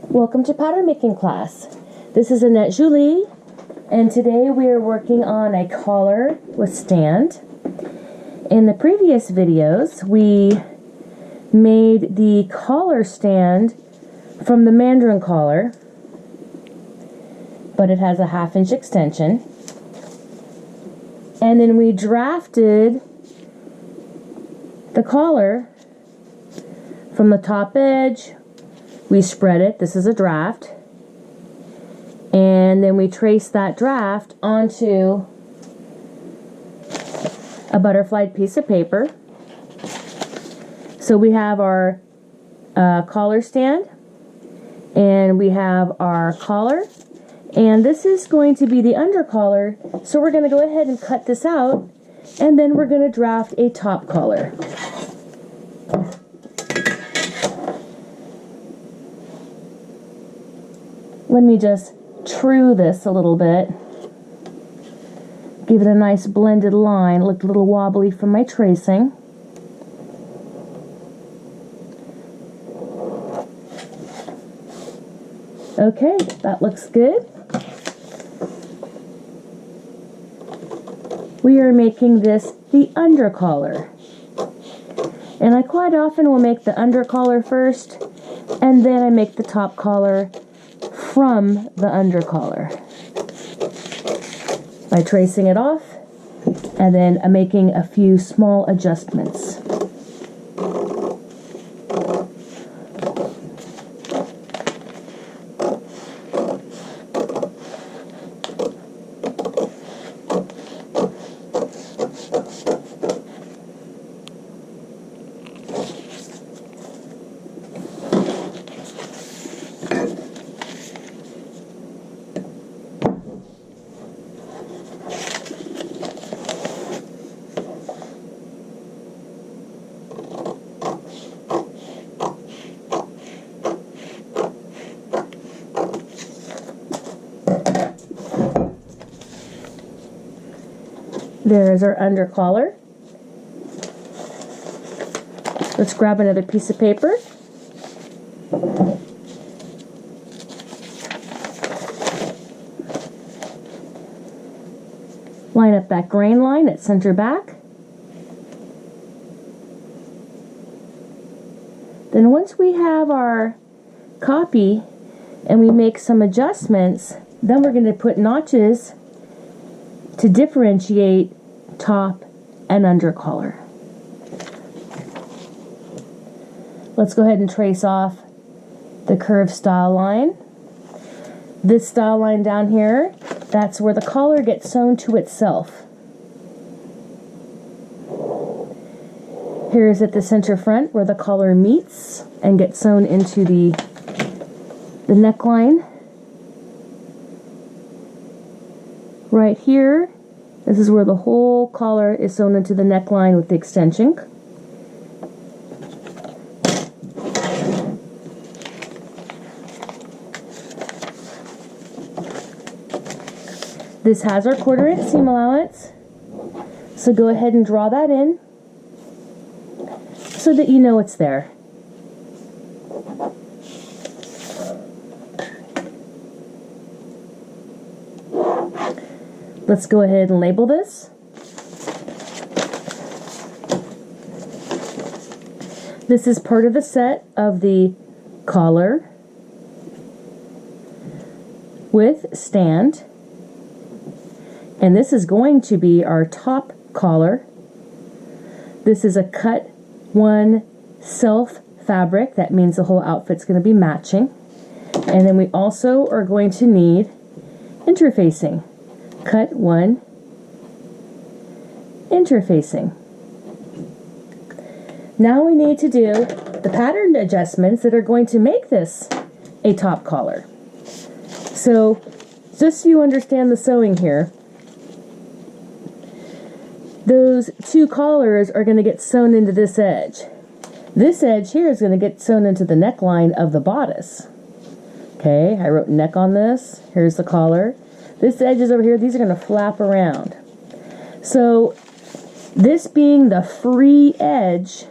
Welcome to pattern making class. This is Annette Julie, and today we are working on a collar with stand. In the previous videos, we made the collar stand from the mandarin collar, but it has a 1/2 inch extension. And then we drafted the collar from the top edge. We spread it, this is a draft, and then we trace that draft onto a butterflied piece of paper. So we have our collar stand, and we have our collar, and this is going to be the under collar, so we're going to go ahead and cut this out, and then we're going to draft a top collar. Let me just true this a little bit. Give it a nice blended line. It looked a little wobbly from my tracing. Okay, that looks good. We are making this the under collar. And I quite often will make the under collar first, and then I make the top collar from the under collar by tracing it off and then making a few small adjustments. There's our under collar. Let's grab another piece of paper. Line up that grain line at center back. Then once we have our copy and we make some adjustments, then we're going to put notches to differentiate top and under collar. Let's go ahead and trace off the curved style line. This style line down here, that's where the collar gets sewn to itself. Here's at the center front where the collar meets and gets sewn into the neckline. Right here, this is where the whole collar is sewn into the neckline with the extension. This has our 1/4 inch seam allowance, so go ahead and draw that in so that you know it's there. Let's go ahead and label this. This is part of the set of the collar with stand. And this is going to be our top collar. This is a cut one self fabric. That means the whole outfit's going to be matching. And then we also are going to need interfacing. Cut one interfacing. Now we need to do the pattern adjustments that are going to make this a top collar. So just so you understand the sewing here, those two collars are going to get sewn into this edge. This edge here is going to get sewn into the neckline of the bodice. Okay, I wrote neck on this. Here's the collar. This edge is over here. These are going to flap around. So this being the free edge,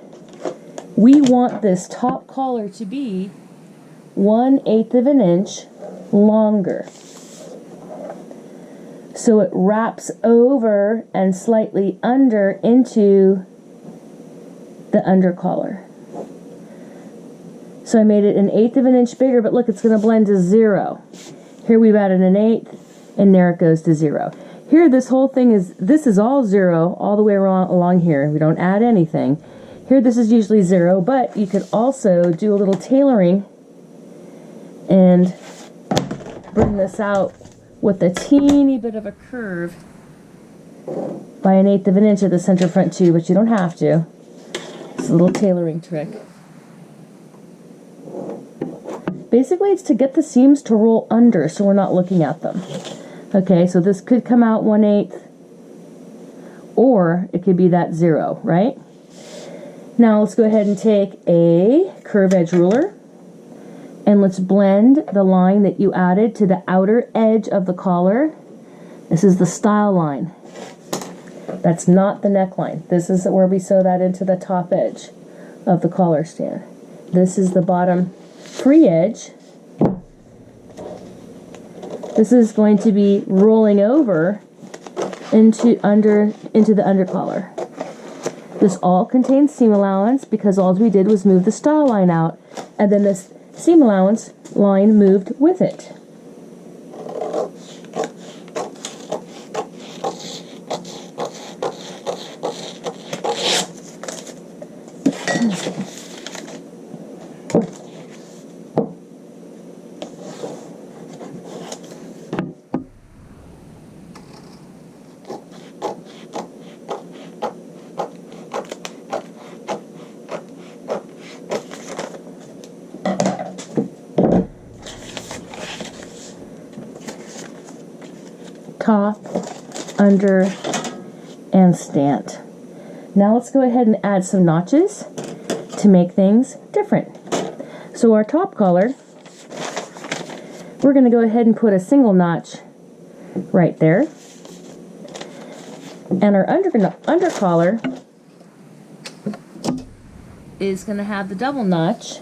we want this top collar to be 1/8 of an inch longer. So it wraps over and slightly under into the under collar. So I made it 1/8 of an inch bigger, but look, it's going to blend to 0. Here we've added 1/8, and there it goes to 0. Here, this whole thing this is all 0 all the way along here. We don't add anything. Here, this is usually 0, but you could also do a little tailoring and bring this out with a teeny bit of a curve by 1/8 of an inch at the center front too, but you don't have to. It's a little tailoring trick. Basically, it's to get the seams to roll under so we're not looking at them. Okay, so this could come out 1/8, or it could be that 0, right? Now let's go ahead and take a curve edge ruler, and let's blend the line that you added to the outer edge of the collar. This is the style line. That's not the neckline. This is where we sew that into the top edge of the collar stand. This is the bottom free edge. This is going to be rolling over into the under collar. This all contains seam allowance because all we did was move the style line out, and then this seam allowance line moved with it. Top, under, and stand. Now let's go ahead and add some notches to make things different. So our top collar, we're going to go ahead and put a single notch right there. And our under collar is going to have the double notch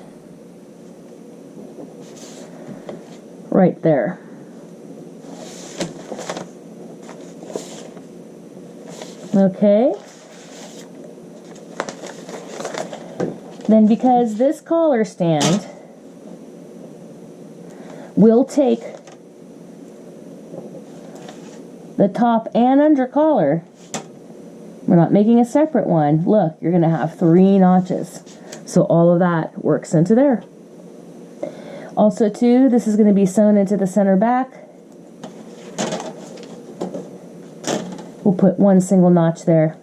right there. Okay. Then because this collar stand will take the top and under collar, we're not making a separate one. Look, you're going to have 3 notches. So all of that works into there. Also too, this is going to be sewn into the center back. We'll put 1 single notch there.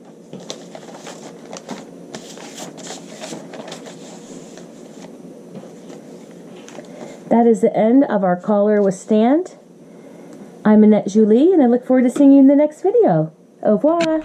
That is the end of our collar with stand. I'm Annette Julie, and I look forward to seeing you in the next video. Au revoir.